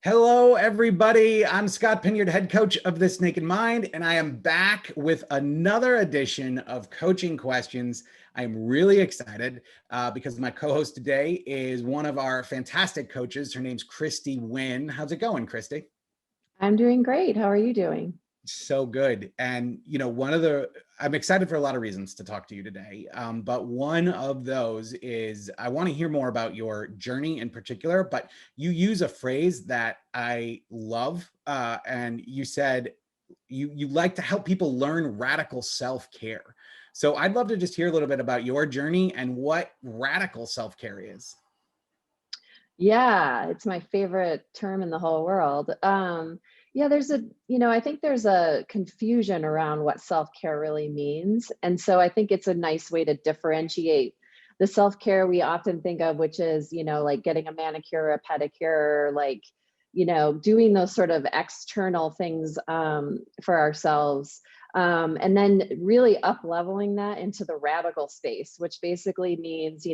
Hello, everybody. I'm Scott Pinyard, head coach of This Naked Mind, and I am back with another edition of Coaching Questions. I'm really excited because my co-host today is one of our fantastic coaches. Her name's Christy Wynne. How's it going, Christy? I'm doing great. How are you doing? So good. And, I'm excited for a lot of reasons to talk to you today. But one of those is I want to hear more about your journey in particular, but you use a phrase that I love. And you said you like to help people learn radical self-care. So I'd love to just hear a little bit about your journey and what radical self-care is. Yeah, it's my favorite term in the whole world. Yeah, I think there's a confusion around what self-care really means. And so I think it's a nice way to differentiate the self-care we often think of, which is, like getting a manicure, or a pedicure, like, doing those sort of external things for ourselves. And then really up leveling that into the radical space, which basically means,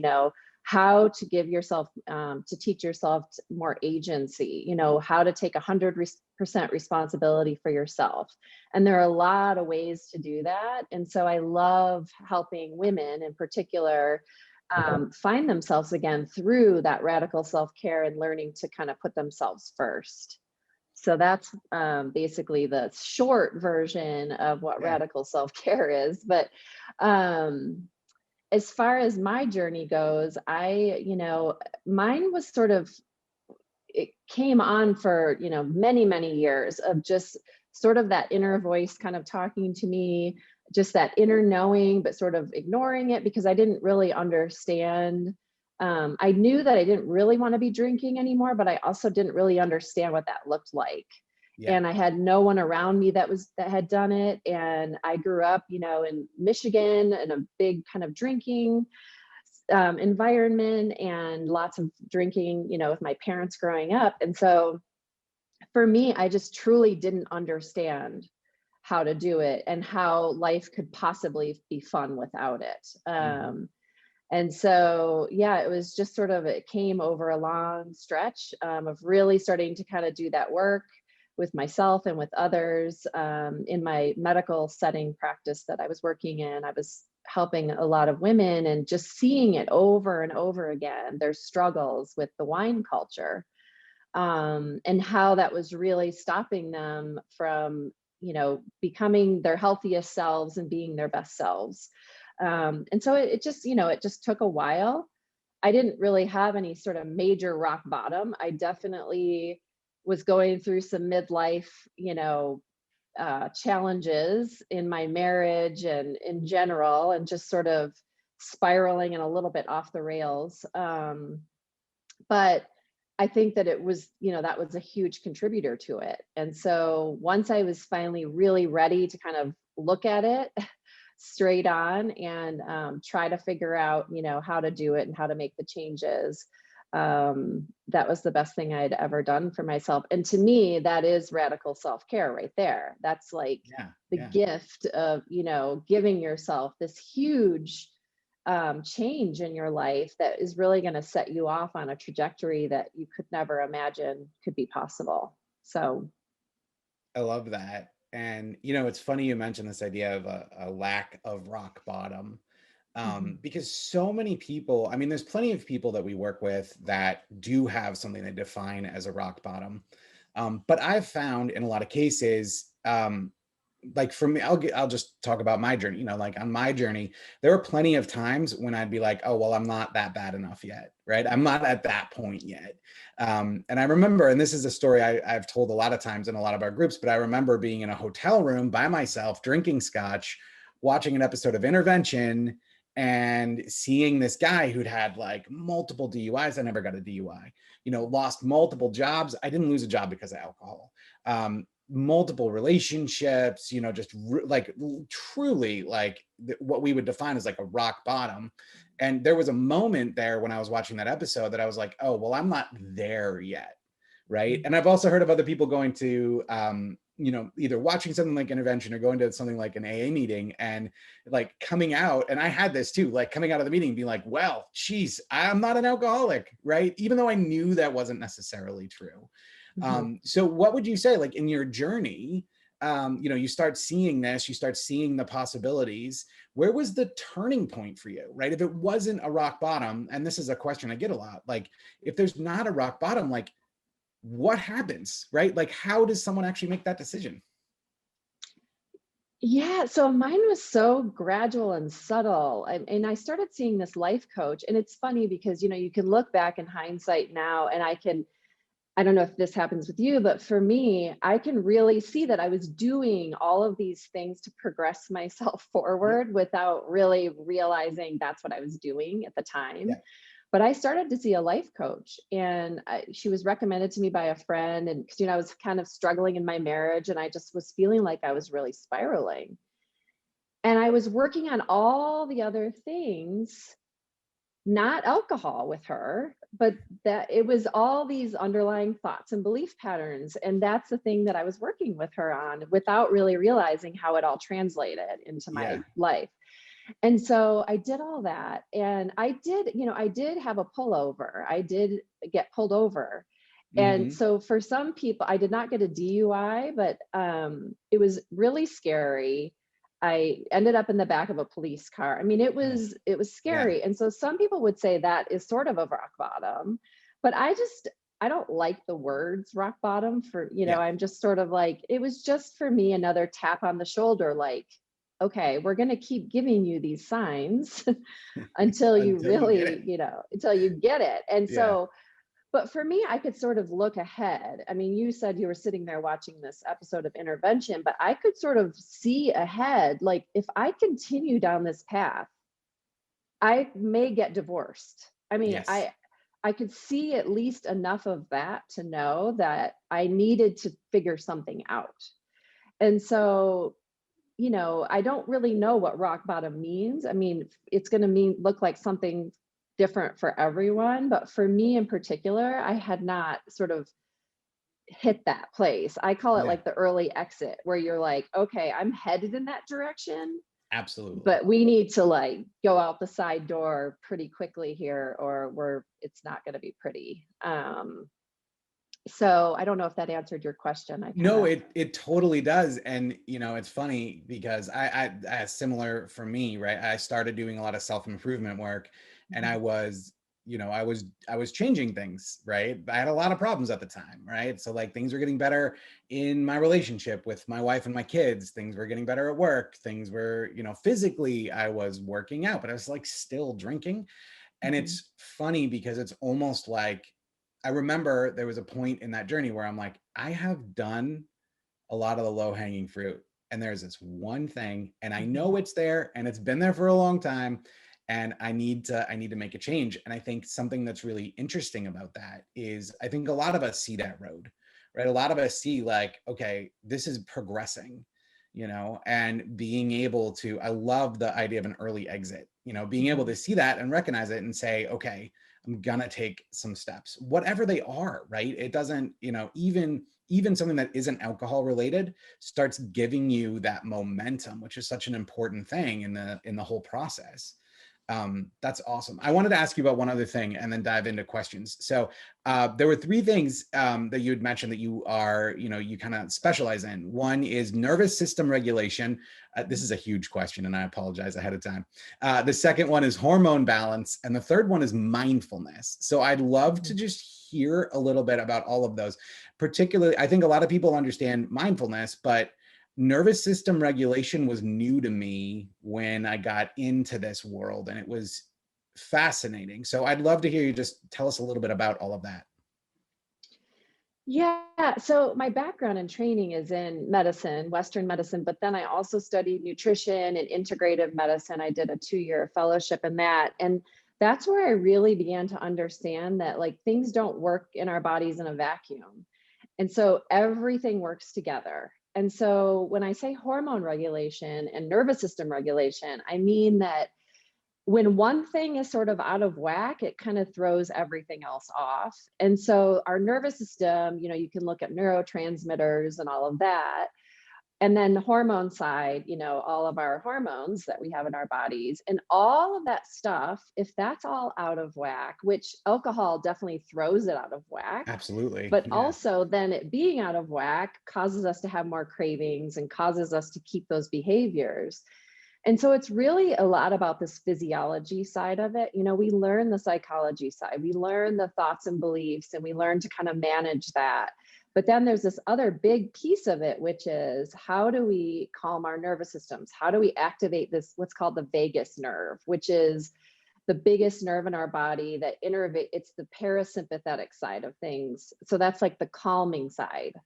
how to give yourself to teach yourself more agency, how to take 100% responsibility for yourself. And there are a lot of ways to do that. And so I love helping women in particular find themselves again through that radical self-care and learning to kind of put themselves first. So that's basically the short version of what Yeah. radical self-care is. But as far as my journey goes, mine was sort of, it came on for, many, many years of just sort of that inner voice kind of talking to me, just that inner knowing, but sort of ignoring it because I didn't really understand. I knew that I didn't really want to be drinking anymore, but I also didn't really understand what that looked like. Yeah. And I had no one around me that had done it. And I grew up, in Michigan in a big kind of drinking environment and lots of drinking, with my parents growing up. And so for me, I just truly didn't understand how to do it and how life could possibly be fun without it. Mhm. And so, yeah, it was just sort of, it came over a long stretch of really starting to kind of do that work with myself and with others in my medical setting practice that I was working in. I was helping a lot of women and just seeing it over and over again, their struggles with the wine culture and how that was really stopping them from, becoming their healthiest selves and being their best selves. And so it just, it just took a while. I didn't really have any sort of major rock bottom. I definitely was going through some midlife, challenges in my marriage and in general, and just sort of spiraling and a little bit off the rails. But I think that it was, that was a huge contributor to it. And so once I was finally really ready to kind of look at it straight on and try to figure out, how to do it and how to make the changes, that was the best thing I'd ever done for myself. And to me, that is radical self-care right there. That's like Yeah. the Yeah. gift of, giving yourself this huge change in your life that is really going to set you off on a trajectory that you could never imagine could be possible. So, I love that. And, it's funny you mentioned this idea of a lack of rock bottom. mhm. Because so many people, I mean, there's plenty of people that we work with that do have something they define as a rock bottom. But I've found in a lot of cases, like for me, I'll just talk about my journey. Like on my journey, there were plenty of times when I'd be like, oh, well, I'm not that bad enough yet, right? I'm not at that point yet. And I remember, and this is a story I've told a lot of times in a lot of our groups, but I remember being in a hotel room by myself, drinking scotch, watching an episode of Intervention, and seeing this guy who'd had like multiple DUIs. I never got a DUI, lost multiple jobs. I didn't lose a job because of alcohol. Multiple relationships, just like truly like what we would define as like a rock bottom. And there was a moment there when I was watching that episode that I was like, oh, well, I'm not there yet. Right. And I've also heard of other people going to, either watching something like Intervention or going to something like an AA meeting and like coming out. And I had this too, like coming out of the meeting and being like, well, geez, I'm not an alcoholic. Right. Even though I knew that wasn't necessarily true. Mhm. So what would you say, like in your journey, you start seeing this, you start seeing the possibilities. Where was the turning point for you, right? If it wasn't a rock bottom, and this is a question I get a lot, like if there's not a rock bottom, like what happens, right? Like how does someone actually make that decision? Yeah, so mine was so gradual and subtle. And I started seeing this life coach. And it's funny because, you can look back in hindsight now, and I don't know if this happens with you, but for me, I can really see that I was doing all of these things to progress myself Yeah, forward without really realizing that's what I was doing at the time. yeah, But I started to see a life coach, and she was recommended to me by a friend. And because, I was kind of struggling in my marriage, and I just was feeling like I was really spiraling. And I was working on all the other things, not alcohol with her, but that it was all these underlying thoughts and belief patterns. And that's the thing that I was working with her on without really realizing how it all translated into my yeah. life. And so I did all that. And I did have a pullover. I did get pulled over. And Hmm. so for some people, I did not get a DUI, but it was really scary. I ended up in the back of a police car. I mean, Oh, it was yeah, scary. And so some people would say that is sort of a rock bottom, but I don't like the words rock bottom yeah. I'm just sort of like, it was just for me another tap on the shoulder, like, okay, we're going to keep giving you these signs until you Until you get really, it. until you get it. And Yeah. so, but for me, I could sort of look ahead. I mean, you said you were sitting there watching this episode of Intervention, but I could sort of see ahead. Like, if I continue down this path, I may get divorced. I mean, Yes. I could see at least enough of that to know that I needed to figure something out. And so, I don't really know what rock bottom means. I mean, it's going to look like something different for everyone, but for me in particular, I had not sort of hit that place. I call it Yeah, like the early exit, where you're like, okay, I'm headed in that direction, absolutely. but we need to like go out the side door pretty quickly here, or it's not going to be pretty. So I don't know if that answered your question. I kind No, of. it totally does. And it's funny because similar for me, right? I started doing a lot of self-improvement work, and Mhm. I was changing things, right? I had a lot of problems at the time, right? So like things were getting better in my relationship with my wife and my kids, things were getting better at work, things were, physically I was working out, but I was like still drinking. And Mhm. it's funny because it's almost like I remember there was a point in that journey where I'm like, I have done a lot of the low hanging fruit. And there's this one thing, and I know Mhm. it's there and it's been there for a long time. And I need to make a change. And I think something that's really interesting about that is I think a lot of us see that road, right? A lot of us see like, okay, this is progressing, and being able to, I love the idea of an early exit, being able Mhm. to see that and recognize it and say, okay, I'm gonna take some steps, whatever they are, right? It doesn't, even something that isn't alcohol related starts giving you that momentum, which is such an important thing in the whole process. That's awesome. I wanted to ask you about one other thing and then dive into questions. So there were three things that you had mentioned that you kind of specialize in. One is nervous system regulation. This is a huge question, and I apologize ahead of time. The second one is hormone balance, and the third one is mindfulness. So I'd love to Mhm. just hear a little bit about all of those. Particularly, I think a lot of people understand mindfulness, but nervous system regulation was new to me when I got into this world, and it was fascinating. So I'd love to hear you just tell us a little bit about all of that. Yeah, so my background and training is in medicine, Western medicine, but then I also studied nutrition and integrative medicine. I did a 2-year fellowship in that. And that's where I really began to understand that like things don't work in our bodies in a vacuum. And so everything works together. And so when I say hormone regulation and nervous system regulation, I mean that when one thing is sort of out of whack, it kind of throws everything else off. And so our nervous system, you can look at neurotransmitters and all of that. And then the hormone side, all of our hormones that we have in our bodies and all of that stuff, if that's all out of whack, which alcohol definitely throws it out of whack, Absolutely. but Yeah. also then it being out of whack causes us to have more cravings and causes us to keep those behaviors. And so it's really a lot about this physiology side of it. We learn the psychology side, we learn the thoughts and beliefs, and we learn to kind of manage that. But then there's this other big piece of it, which is how do we calm our nervous systems? How do we activate this, what's called the vagus nerve, which is the biggest nerve in our body that it's the parasympathetic side of things. So that's like the calming side.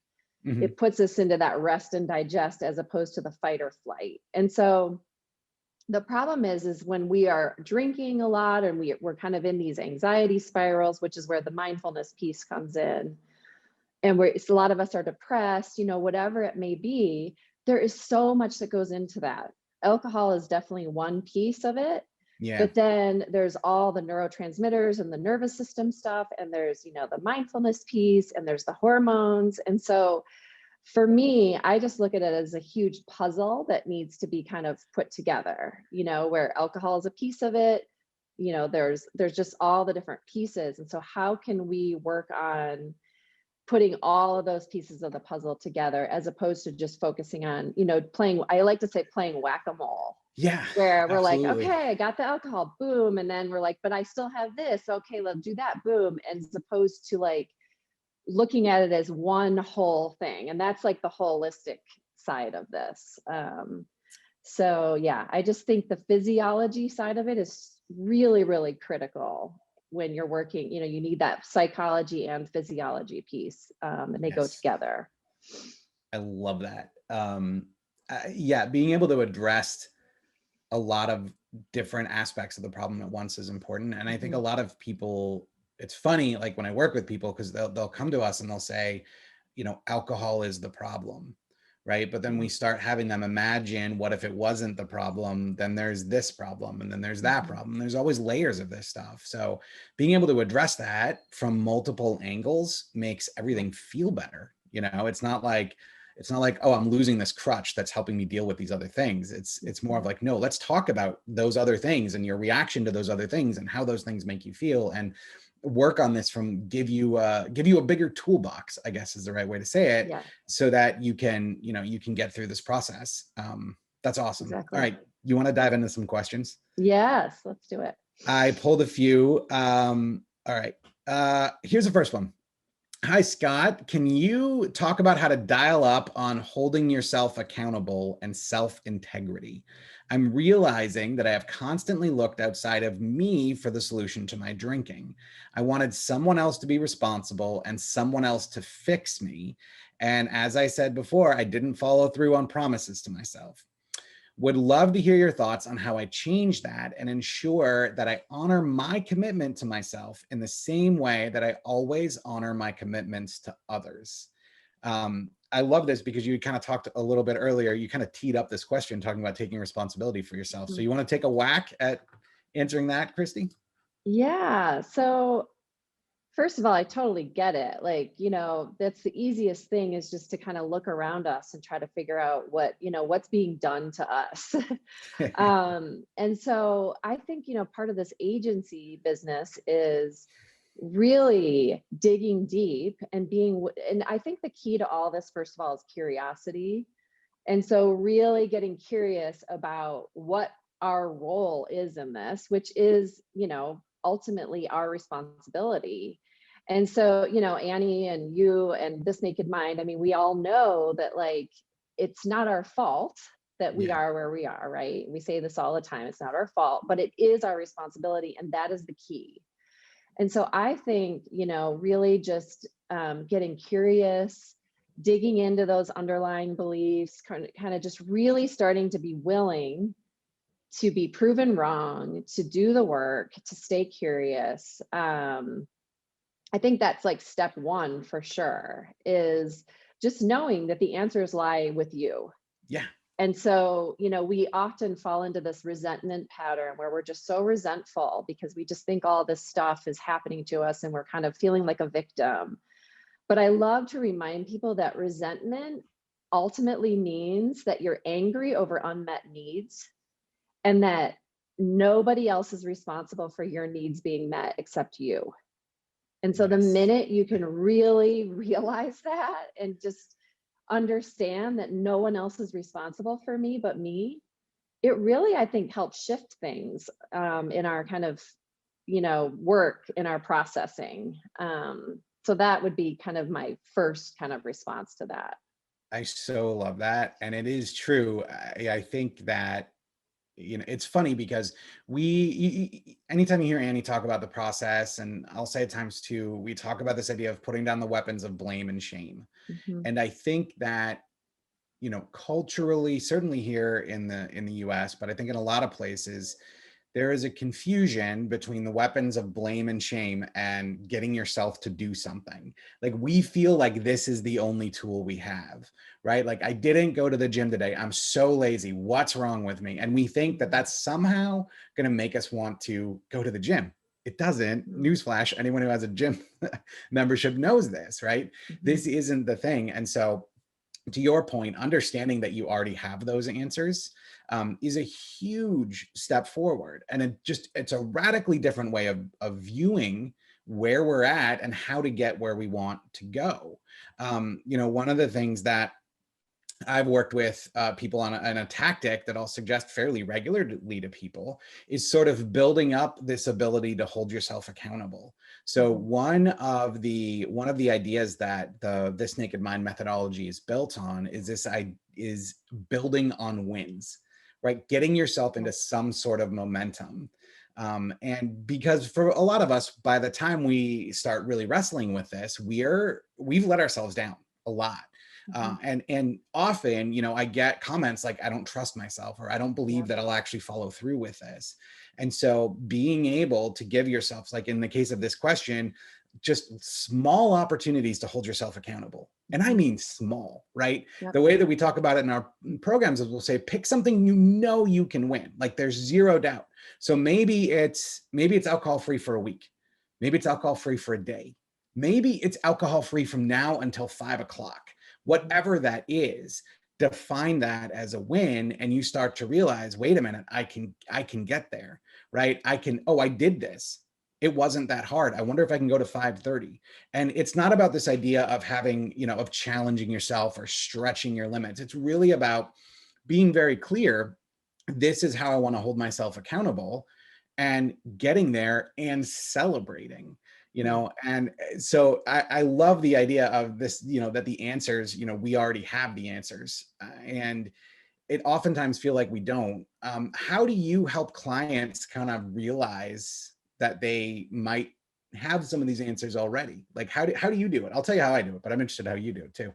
Mhm. It puts us into that rest and digest as opposed to the fight or flight. And so the problem is when we are drinking a lot and we're kind of in these anxiety spirals, which is where the mindfulness piece comes in. And a lot of us are depressed, whatever it may be, there is so much that goes into that. Alcohol is definitely one piece of it, Yeah. but then there's all the neurotransmitters and the nervous system stuff. And there's, the mindfulness piece and there's the hormones. And so for me, I just look at it as a huge puzzle that needs to be kind of put together, where alcohol is a piece of it. There's just all the different pieces. And so how can we work on putting all of those pieces of the puzzle together as opposed to just focusing on, playing, I like to say playing whack-a-mole, Yeah. where we're like, Absolutely. okay, I got the alcohol, boom. And then we're like, but I still have this. Okay, let's do that, boom. As opposed to like looking at it as one whole thing. And that's like the holistic side of this. So yeah, I just think the physiology side of it is really, really critical when you're working, you need that psychology and physiology piece, and they go Yes. together. I love that. Yeah, being able to address a lot of different aspects of the problem at once is important. And I think a Mhm. lot of people, it's funny, like when I work with people, because they'll come to us and they'll say, alcohol is the problem, right? But then we start having them imagine, what if it wasn't the problem? Then there's this problem, and then there's that Mhm. problem. There's always layers of this stuff. So being able to address that from multiple angles makes everything feel better. It's not like, oh, I'm losing this crutch that's helping me deal with these other things. It's more of like, no, let's talk about those other things and your reaction to those other things and how those things make you feel, and work on this from give you a bigger toolbox, I guess is the right way to say it, Yeah, so that you can get through this process. That's awesome. All exactly. right, you want to dive into some questions? Yes, let's do it. I pulled a few. All right. Here's the first one. Hi, Scott. Can you talk about how to dial up on holding yourself accountable and self-integrity? I'm realizing that I have constantly looked outside of me for the solution to my drinking. I wanted someone else to be responsible and someone else to fix me. And as I said before, I didn't follow through on promises to myself. Would love to hear your thoughts on how I change that and ensure that I honor my commitment to myself in the same way that I always honor my commitments to others. I love this because you kind of talked a little bit earlier, you kind of teed up this question talking about taking responsibility for yourself. So Mhm. you want to take a whack at answering that, Christy? Yeah. So first of all, I totally get it. Like, that's the easiest thing is just to kind of look around us and try to figure out what's being done to us. And so I think, part of this agency business is really digging deep and and I think the key to all this, first of all, is curiosity. And so really getting curious about what our role is in this, which is, ultimately our responsibility. And so, Annie and you and This Naked Mind, I mean, we all know that like it's not our fault that we Yeah. are where we are, right? We say this all the time. It's not our fault, but it is our responsibility. And that is the key. And so I think, really just getting curious, digging into those underlying beliefs, kind of just really starting to be willing to be proven wrong, to do the work, to stay curious. I think that's like step one for sure, is just knowing that the answers lie with you. Yeah. And so, we often fall into this resentment pattern where we're just so resentful because we just think all this stuff is happening to us and we're kind of feeling like a victim. But I love to remind people that resentment ultimately means that you're angry over unmet needs, and that nobody else is responsible for your needs being met except you. And so the Yes. minute you can really realize that and just understand that no one else is responsible for me but me, it really, I think, helps shift things in our kind of, work in our processing. So that would be kind of my first kind of response to that. I so love that. And it is true. I think that, it's funny because anytime you hear Annie talk about the process, and I'll say at times too, we talk about this idea of putting down the weapons of blame and shame. Mhm. And I think that, culturally, certainly here in the US, but I think in a lot of places, there is a confusion between the weapons of blame and shame and getting yourself to do something. Like, we feel like this is the only tool we have, right? Like, I didn't go to the gym today. I'm so lazy. What's wrong with me? And we think that that's somehow going to make us want to go to the gym. It doesn't. Mhm. Newsflash, anyone who has a gym membership knows this, right? Mhm. This isn't the thing. And so, to your point, understanding that you already have those answers is a huge step forward. And it's a radically different way of viewing where we're at and how to get where we want to go. One of the things that I've worked with people on a tactic that I'll suggest fairly regularly to people is sort of building up this ability to hold yourself accountable. So Mhm. one of the ideas that the This Naked Mind methodology is built on is building on wins, right? Getting yourself into some sort of momentum. And because for a lot of us, by the time we start really wrestling with this, we've let ourselves down a lot. Mhm. And often, I get comments like, I don't trust myself, or I don't believe Yep. that I'll actually follow through with this. And so being able to give yourself, like in the case of this question, just small opportunities to hold yourself accountable. And I Mhm. mean small, right? Yep. The way that we talk about it in our programs is we'll say, pick something you can win. Like, there's zero doubt. So maybe it's alcohol free for a week. Maybe it's alcohol free for a day. Maybe it's alcohol free from now until 5 o'clock. Mhm. Whatever that is, define that as a win, and you start to realize, wait a minute, I can get there, right? I did this. It wasn't that hard. I wonder if I can go to 5:30. And it's not about this idea of having, of challenging yourself or stretching your limits. It's really about being very clear. This is how I want to hold myself accountable, and getting there and celebrating, Mhm. and so I love the idea of this, that the answers, we already have the answers, and it oftentimes feel like we don't. How do you help clients kind of realize that they might have some of these answers already? Like, how do you do it? I'll tell you how I do it, but I'm interested how you do it too.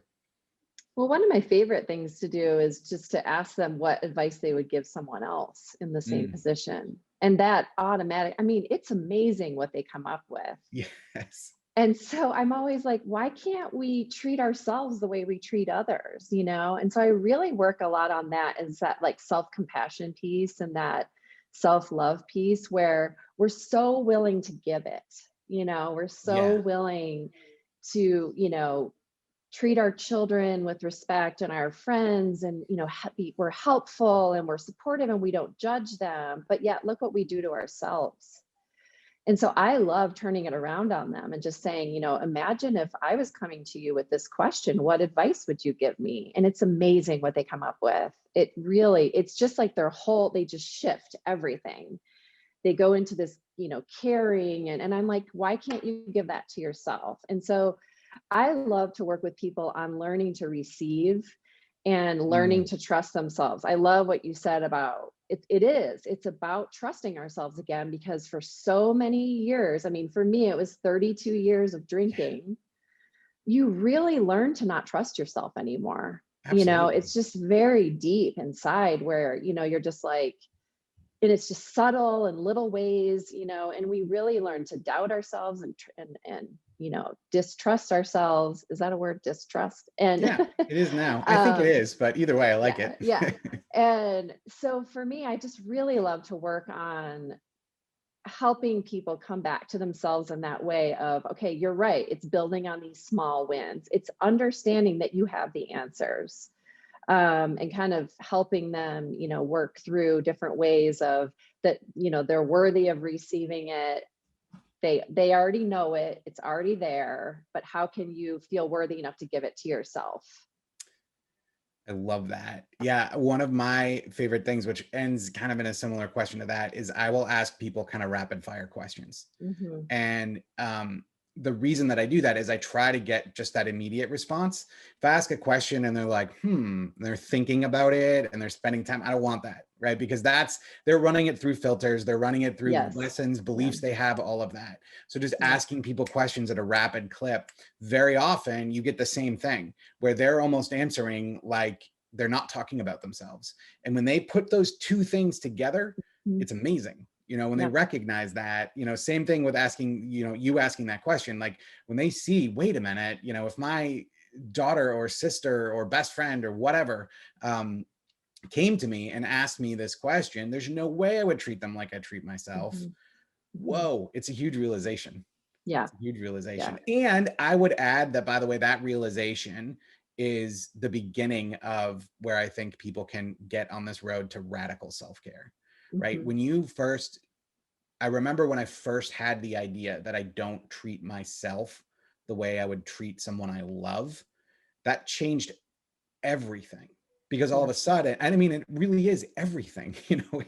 Well, one of my favorite things to do is just to ask them what advice they would give someone else in the same Mm, position. And that automatic, I mean, it's amazing what they come up with. yes. And so I'm always like, why can't we treat ourselves the way we treat others, And so I really work a lot on that, is that like self-compassion piece and that self-love piece where we're so willing to give it, we're so Yeah. willing to, treat our children with respect and our friends, and we're helpful and we're supportive and we don't judge them, but yet look what we do to ourselves. And so I love turning it around on them and just saying, imagine if I was coming to you with this question, what advice would you give me? And it's amazing what they come up with. It's just like they just shift everything. They go into this, caring, and I'm like, why can't you give that to yourself? And so I love to work with people on learning to receive and learning Mm, to trust themselves. I love what you said about it. It's about trusting ourselves again, because for so many years, I mean, for me, it was 32 years of drinking. You really learn to not trust yourself anymore. absolutely. It's just very deep inside where, you're just like, and it's just subtle and little ways, and we really learn to doubt ourselves and distrust ourselves. Is that a word, distrust? And Yeah, it is now. I think it um is, but either way, I like yeah, it. yeah. And so for me, I just really love to work on helping people come back to themselves in that way of, okay, you're right, it's building on these small wins, it's understanding that you have the answers. and kind of helping them, work through different ways of that, they're worthy of receiving it. They already know it, it's already there, but how can you feel worthy enough to give it to yourself? I love that. Yeah, one of my favorite things, which ends kind of in a similar question to that, is I will ask people kind of rapid fire questions. Hmm. And the reason that I do that is I try to get just that immediate response. If I ask a question and they're like, and they're thinking about it and they're spending time, I don't want that, right? Because they're running it through filters, they're running it through Yes. lessons, Yeah. beliefs they have, all of that. So just Yeah. asking people questions at a rapid clip, very often you get the same thing where they're almost answering like they're not talking about themselves. And when they put those two things together, Mhm. it's amazing. When they Yeah. recognize that, same thing with asking, you asking that question, like when they see, wait a minute, if my daughter or sister or best friend or whatever came to me and asked me this question, there's no way I would treat them like I treat myself. Mhm. Mhm. Whoa, it's a huge realization. Yeah. It's a huge Yeah. realization. And I would add that, by the way, that realization is the beginning of where I think people can get on this road to radical self-care, right? Mhm. I remember when I first had the idea that I don't treat myself the way I would treat someone I love, that changed everything. Because all of Yeah. a sudden, and I mean, it really is everything,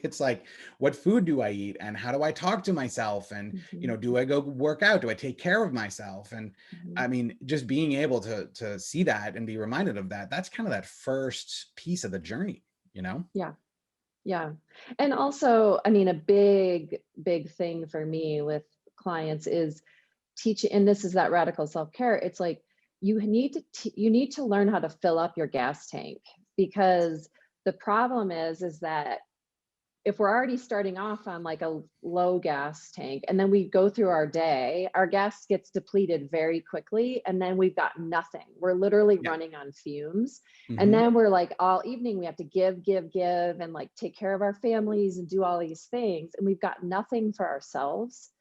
it's like, what food do I eat and how do I talk to myself? And, Mhm. do I go work out? Do I take care of myself? And Mhm. I mean, just being able to see that and be reminded of that, that's kind of that first piece of the journey. Yeah. Yeah. And also, I mean, a big, big thing for me with clients is teaching, and this is that radical self-care. It's like you need to learn how to fill up your gas tank, because the problem is that if we're already starting off on like a low gas tank and then we go through our day, our gas gets depleted very quickly and then we've got nothing. We're literally Yeah. running on fumes. And Hmm. then we're like all evening we have to give and like take care of our families and do all these things and we've got nothing for ourselves.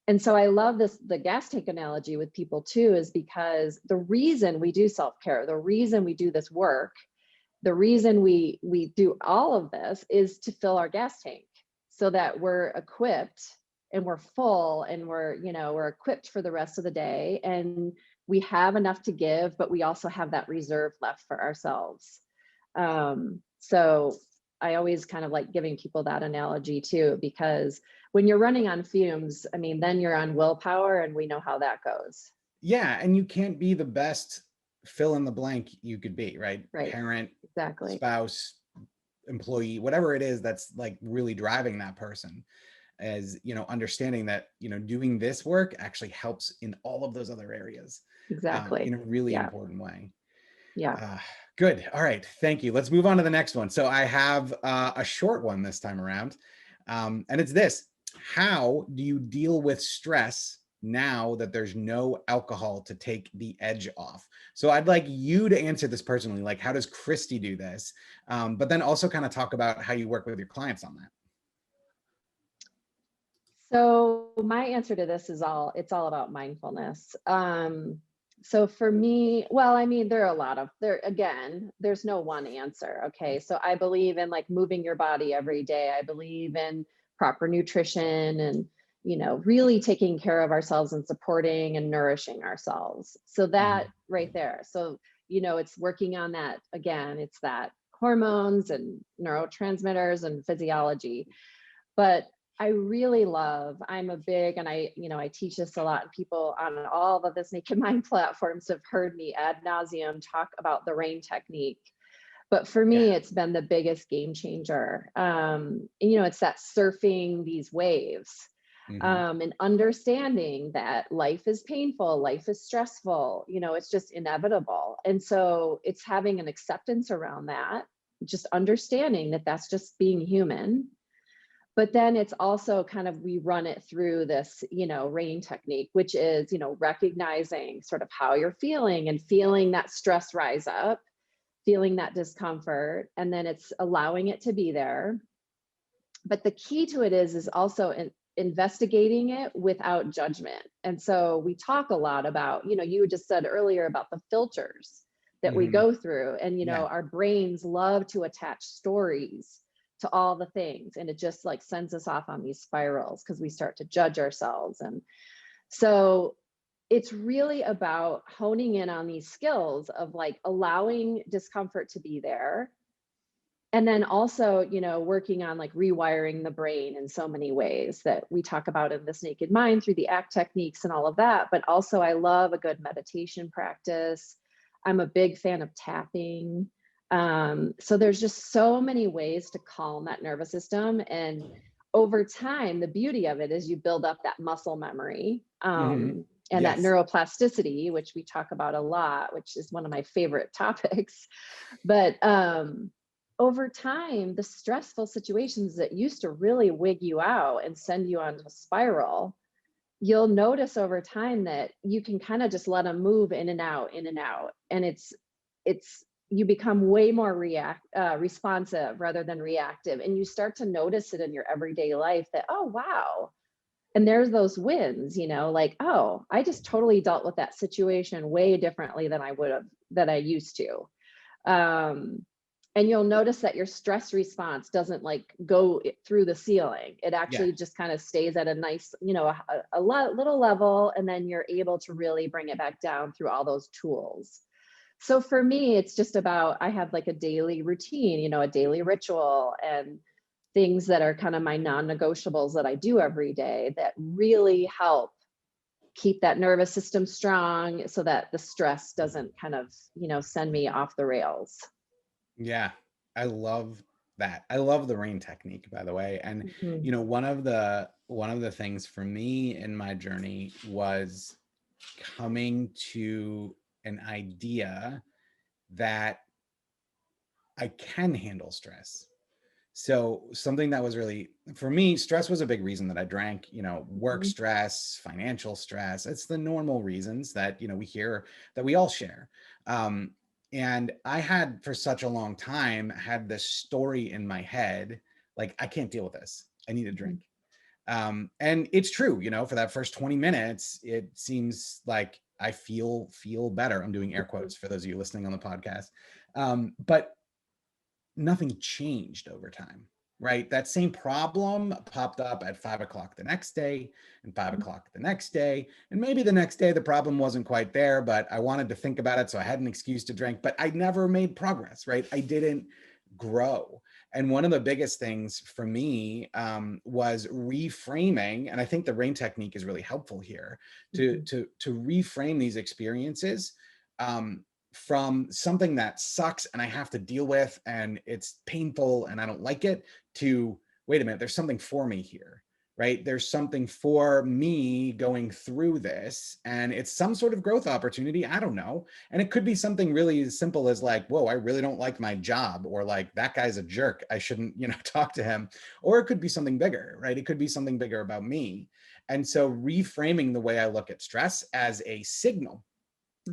And so I love the gas tank analogy with people too, is because the reason we do self-care, the reason we do this work, the reason we do all of this is to fill our gas tank so that we're equipped and we're full and we're equipped for the rest of the day and we have enough to give, but we also have that reserve left for ourselves. So I always kind of like giving people that analogy too, because when you're running on fumes, I mean, then you're on willpower and we know how that goes. Yeah. And you can't be the best fill in the blank you could be, right? Right. Parent, Exactly. spouse, employee, whatever it is that's like really driving that person, as understanding that doing this work actually helps in all of those other areas in Exactly. a really Yeah. important way. Yeah. uh, Good. All right, thank you. Let's move on to the next one. So I have a short one this time around, and it's this: how do you deal with stress now that there's no alcohol to take the edge off? So I'd like you to answer this personally, like how does Christy do this, but then also kind of talk about how you work with your clients on that. So my answer to this is it's all about mindfulness. So for me, well, I mean, there's no one answer. Okay. So I believe in like moving your body every day. I believe in proper nutrition and, really taking care of ourselves and supporting and nourishing ourselves. So that Mhm. right there. So, it's working on that again, it's that hormones and neurotransmitters and physiology. But I really I'm a big, and I teach this a lot, and people on all of this Naked Mind platforms have heard me ad nauseum talk about the rain technique. But for Yeah. me, it's been the biggest game changer. And, it's that surfing these waves, Hmm. and understanding that life is painful, life is stressful, it's just inevitable. And so it's having an acceptance around that, just understanding that that's just being human. But then it's also kind of, we run it through this, rain technique, which is, recognizing sort of how you're feeling and feeling that stress rise up, feeling that discomfort, and then it's allowing it to be there. But the key to it is also investigating it without judgment. And so we talk a lot about, you just said earlier about the filters that we Mhm. go through. And, Yeah. our brains love to attach stories to all the things. And it just like sends us off on these spirals because we start to judge ourselves. And so it's really about honing in on these skills of like allowing discomfort to be there. And then also, working on like rewiring the brain in so many ways that we talk about in This Naked Mind through the ACT techniques and all of that. But also, I love a good meditation practice. I'm a big fan of tapping. So there's just so many ways to calm that nervous system. And over time, the beauty of it is you build up that muscle memory, Mhm. and that Yes. neuroplasticity, which we talk about a lot, which is one of my favorite topics. But over time, the stressful situations that used to really wig you out and send you onto a spiral, you'll notice over time that you can kind of just let them move in and out, in and out. And it's you become way more responsive rather than reactive. And you start to notice it in your everyday life that, oh, wow. And there's those wins, like, oh, I just totally dealt with that situation way differently than I would have, that I used to. Um, and you'll notice that your stress response doesn't like go through the ceiling. It Yeah. actually just kind of stays at a nice, little level, and then you're able to really bring it back down through all those tools. So for me, it's just about, I have like a daily routine, a daily ritual, and things that are kind of my non-negotiables that I do every day that really help keep that nervous system strong so that the stress doesn't kind of, send me off the rails. Yeah, I love that. I love the rain technique, by the way. And Mhm. one of the things for me in my journey was coming to an idea that I can handle stress. So something that was really for me, stress was a big reason that I drank, work Mhm. stress, financial stress. It's the normal reasons that, we hear that we all share. Um, and I had for such a long time had this story in my head, like, I can't deal with this. I need a Mhm. drink. And it's true, for that first 20 minutes, it seems like I feel better. I'm doing air Mhm. quotes for those of you listening on the podcast. But nothing changed over time, right? That same problem popped up at 5 o'clock the next day and 5 o'clock the next day. And maybe the next day the problem wasn't quite there, but I wanted to think about it. So I had an excuse to drink, but I never made progress, right? I didn't grow. And one of the biggest things for me was reframing. And I think the rain technique is really helpful here to, Mhm. to, to reframe these experiences. Um, from something that sucks and I have to deal with and it's painful and I don't like it to, wait a minute, there's something for me here, right? There's something for me going through this and it's some sort of growth opportunity. I don't know. And it could be something really as simple as like, whoa, I really don't like my job, or like that guy's a jerk. I shouldn't, talk to him. Or it could be something bigger, right? It could be something bigger about me. And so reframing the way I look at stress as a signal,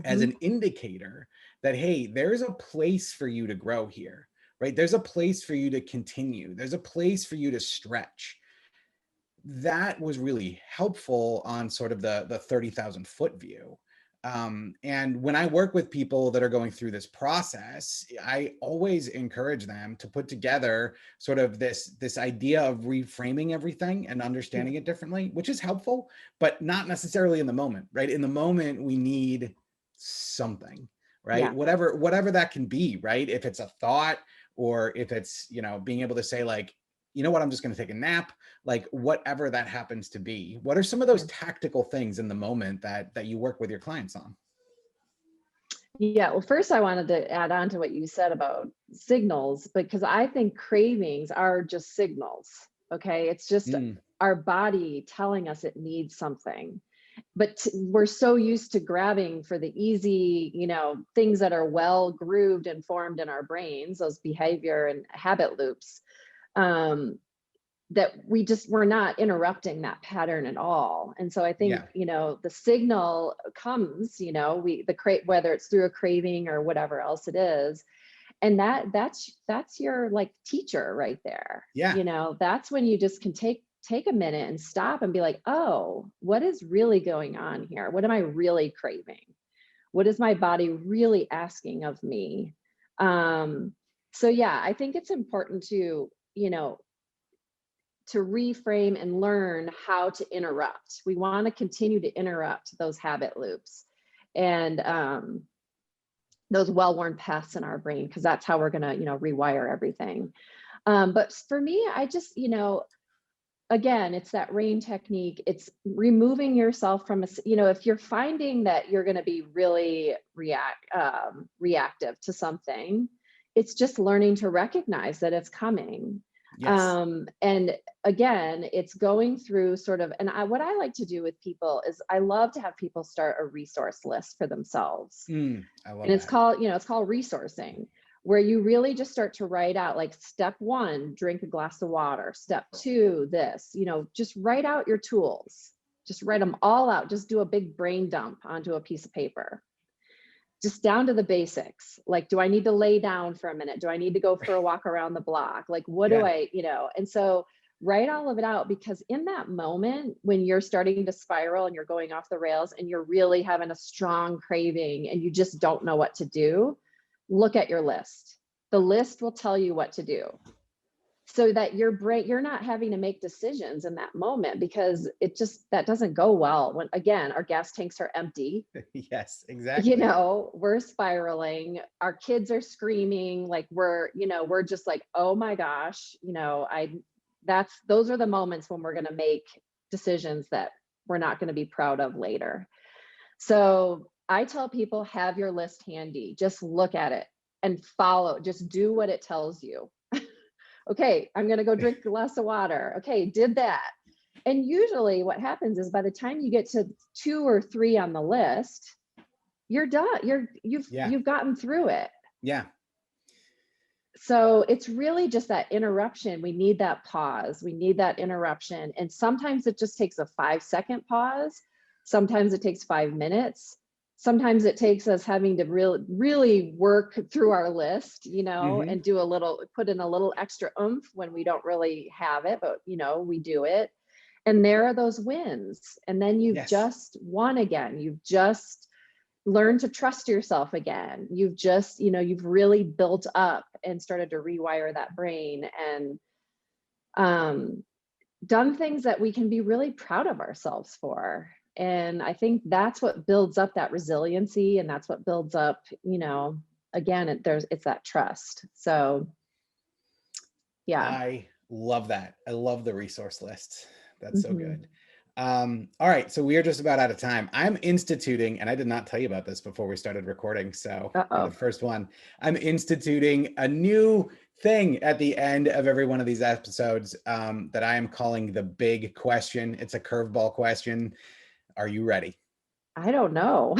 as Mhm. an indicator that, hey, there's a place for you to grow here, right? There's a place for you to continue. There's a place for you to stretch. That was really helpful on sort of the 30,000 foot view. And when I work with people that are going through this process, I always encourage them to put together sort of this idea of reframing everything and Yeah. understanding it differently, which is helpful, but not necessarily in the moment, right? In the moment, we need something, right? Yeah. Whatever that can be, right? If it's a thought, or if it's, being able to say like, you know what, I'm just going to take a nap, like whatever that happens to be. What are some of those Yeah. tactical things in the moment that you work with your clients on? Yeah. Well, first, I wanted to add on to what you said about signals, because I think cravings are just signals. Okay. It's just Mm, our body telling us it needs something. But we're so used to grabbing for the easy, things that are well grooved and formed in our brains, those behavior and habit loops, um, that we're not interrupting that pattern at all. And so I think, yeah. the signal comes, whether it's through a craving or whatever else it is. And that's your like teacher right there. Yeah. That's when you just can take a minute and stop and be like, oh, what is really going on here? What am I really craving? What is my body really asking of me? So yeah, I think it's important to, to reframe and learn how to interrupt. We want to continue to interrupt those habit loops and those well-worn paths in our brain, because that's how we're going to, rewire everything. But for me, I just, again, it's that RAIN technique. It's removing yourself from if you're finding that you're going to be really reactive to something, it's just learning to recognize that it's coming. Yes. And again, it's going through sort of, and what I like to do with people is I love to have people start a resource list for themselves. I love and it's that. called, it's called resourcing, where you really just start to write out, like, step 1, drink a glass of water. Step 2, this, just write out your tools, just write them all out. Just do a big brain dump onto a piece of paper, just down to the basics. Like, do I need to lay down for a minute? Do I need to go for a walk around the block? Like, what do I, and so write all of it out, because in that moment when you're starting to spiral and you're going off the rails and you're really having a strong craving and you just don't know what to do, look at your list. The list will tell you what to do, so that your brain, you're not having to make decisions in that moment, because that doesn't go well when, again, our gas tanks are empty. Yes, exactly. We're spiraling, our kids are screaming, like we're just like, oh my gosh, those are the moments when we're going to make decisions that we're not going to be proud of later. So I tell people, have your list handy, just look at it and follow, just do what it tells you. Okay, I'm going to go drink a glass of water. Okay, did that. And usually what happens is by the time you get to 2 or 3 on the list, you're done. You've gotten through it. Yeah. So it's really just that interruption. We need that pause. We need that interruption. And sometimes it just takes a 5-second pause. Sometimes it takes 5 minutes. Sometimes it takes us having to really work through our list, and put in a little extra oomph when we don't really have it, but we do it. And there are those wins. And then you've just won again. You've just learned to trust yourself again. You've just, you've really built up and started to rewire that brain and done things that we can be really proud of ourselves for. And I think that's what builds up that resiliency, and that's what builds up, again, it's that trust. So, yeah. I love that. I love the resource list. That's so good. All right. So we are just about out of time. I'm instituting, and I did not tell you about this before we started recording. So you're the first one. I'm instituting a new thing at the end of every one of these episodes that I am calling the big question. It's a curveball question. Are you ready? I don't know.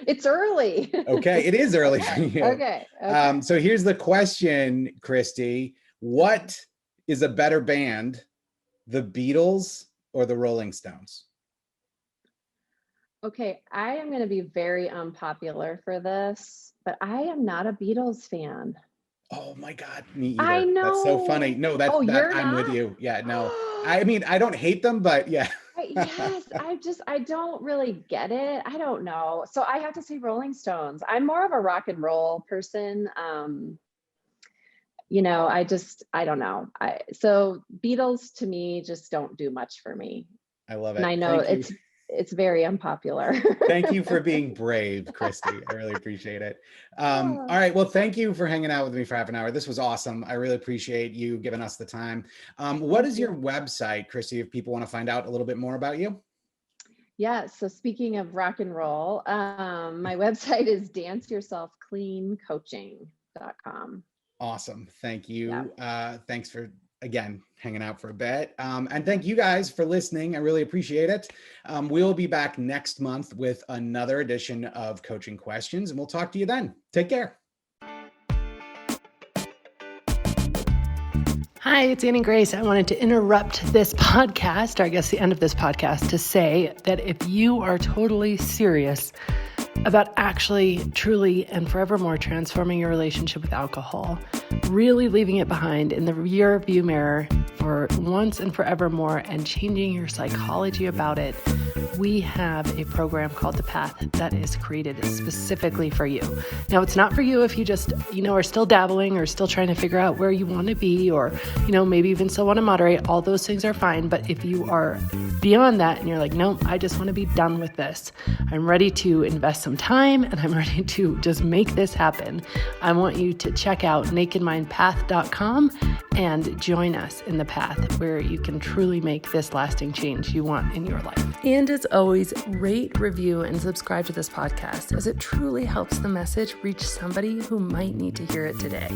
It's early. Okay. It is early for you. Okay. So here's the question, Christy. What is a better band, the Beatles or the Rolling Stones? Okay, I am going to be very unpopular for this, but I am not a Beatles fan. Oh my God, me either. I know. That's so funny. No, I'm with you. Yeah, no. I mean, I don't hate them, but yeah. Yes, I don't really get it. I don't know. So I have to say Rolling Stones. I'm more of a rock and roll person. I don't know. So Beatles to me just don't do much for me. I love it. And I know it's very unpopular. Thank you for being brave, Christy. I really appreciate it. All right. Well, thank you for hanging out with me for half an hour. This was awesome. I really appreciate you giving us the time. What is your website, Christy, if people want to find out a little bit more about you? Yeah. So speaking of rock and roll, my website is danceyourselfcleancoaching.com. Awesome. Thank you. Yeah. Thanks for, again, hanging out for a bit. And thank you guys for listening. I really appreciate it. We'll be back next month with another edition of Coaching Questions, and we'll talk to you then. Take care. Hi, it's Annie Grace. I wanted to interrupt this podcast, or I guess the end of this podcast, to say that if you are totally serious about actually, truly, and forevermore transforming your relationship with alcohol, really leaving it behind in the rear view mirror for once and forevermore and changing your psychology about it, we have a program called The Path that is created specifically for you. Now, it's not for you if you just, are still dabbling or still trying to figure out where you want to be, or, maybe even still want to moderate. All those things are fine. But if you are beyond that and you're like, no, I just want to be done with this, I'm ready to invest some time and I'm ready to just make this happen, I want you to check out nakedmindpath.com and join us in the path where you can truly make this lasting change you want in your life. And as always, rate, review, and subscribe to this podcast, as it truly helps the message reach somebody who might need to hear it today.